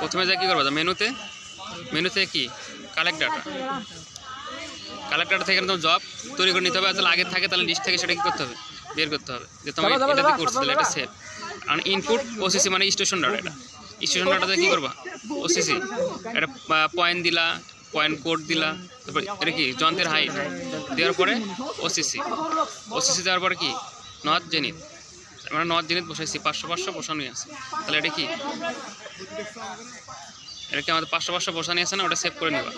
প্রথমে যাই কী করবো, মেনুতে কি কালেক্ট ডাটা থেকে তোমার জব তৈরি করে নিতে হবে। তাহলে আগে থাকে তাহলে লিস্ট থেকে সেটা কী করতে হবে, বের করতে হবে যে তোমার এটাতে করছে, তাহলে এটা সেভ। আর ইনপুট ওসিসি মানে স্টেশন ডাটা, এটা স্টেশন ডাটাতে কী করবা, ওসিসি এটা পয়েন্ট দিলা, পয়েন্ট কোড দিলা, তারপর এটা কি যন্ত্রের হাইট দেওয়ার পরে ওসিসি দেওয়ার পরে কি নর্থ জেনিথ, আমরা নর্থ জেনিথ বসাইছি, 500 বসানোই আছে। তাহলে এটা কি আমাদের 500 বসানি আছে না, ওটা সেভ করে নেবা,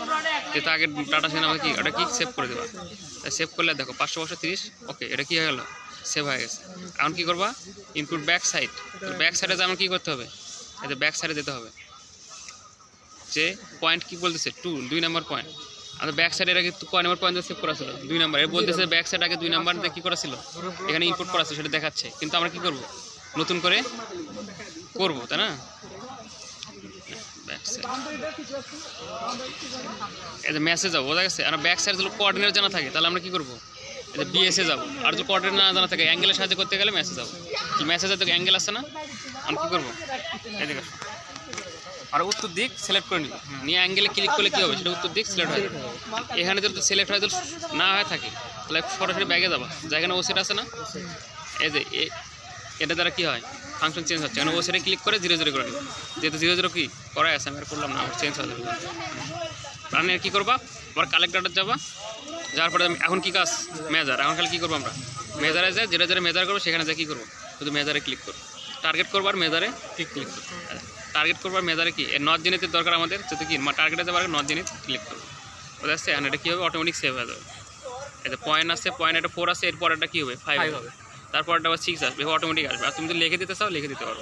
যেহেতু আগে ডাটা ছিল আমাদের কি ওটা কি সেভ করে দেবা। তাই সেভ করলে দেখো 500 30, ওকে এটা কি হয়ে গেল, সেভ হয়ে গেছে। এখন কী করবা, ইনপুট ব্যাক সাইড, ব্যাক সাইডে যেমন কী করতে হবে, এতে ব্যাক সাইডে যেতে হবে, যে পয়েন্ট কী বলতেছে 2 নম্বর পয়েন্ট, আমাদের ব্যাক সাইডের আগে কয় নম্বর পয়েন্ট সেভ করা ছিল 2 নম্বর, এর বলতেছে ব্যাক সাইড আগে 2 নম্বর কী করা ছিল, এখানে ইনপুট করা ছিল সেটা দেখাচ্ছে, কিন্তু আমরা কী করবো, নতুন করে করবো, তাই না। এই যে মেসেজ যাবো, বোঝা গেছে। আর ব্যাক সাইড যদি কোঅর্ডিনেট জানা থাকে তাহলে আমরা কী করবো, এই যে বিএসএ যাবো। আর যদি কোঅর্ডিনেট না জানা থাকে অ্যাঙ্গেলের সাহায্যে করতে গেলে মেসেজ যাবো, মেসেজের তো অ্যাঙ্গেল আছে না, আমরা কী করবো, এদিকে আর উত্তর দিক সিলেক্ট করে নিব, নিয়ে অ্যাঙ্গেলে ক্লিক করলে কী হবে, সেটা উত্তর দিক সিলেক্ট হয়ে যাবে। এখানে যদি সিলেক্ট হয়ে না হয়ে থাকে তাহলে সরাসরি ব্যাগে যাবা, যেখানে ওসিট আছে না, এই যে এটা দ্বারা কী হয়, ফাংশন চেঞ্জ হচ্ছে, কারণ ওসিটে ক্লিক করে 0 করে নিব, যেহেতু 0 কি করাই আছে, আমি আর করলাম না, আমার চেঞ্জ হয়ে যাবে। মানে কী করবা, আবার কালেক্ট ডাটা যাবা, যাওয়ার পরে এখন কী কাজ, মেজার। এখন খালি কী করবো, আমরা মেজারে যাই, যেটা মেজার করবো সেখানে যা কী করবো, শুধু মেজারে ক্লিক করবো, টার্গেট করবো আর মেজারে ক্লিক করবো, টার্গেট করবো আর মেজারে কি নর্থ জেনিথের দরকার আমাদের, যেহেতু কি টার্গেটে যাবার আগে নর্থ জেনিথ ক্লিক করবো, বোঝা যাচ্ছে। এখন এটা কী হবে, অটোমেটিক সেভ হয়ে যাবে। এটা পয়েন্ট আছে, পয়েন্ট এটা 4 আছে, এরপর এটা কী হবে 5 হবে, তারপর এটা আবার 6 আসবে, অটোমেটিক আসবে। আর তুমি যদি লিখে দিতে চাও লিখে দিতে পারো।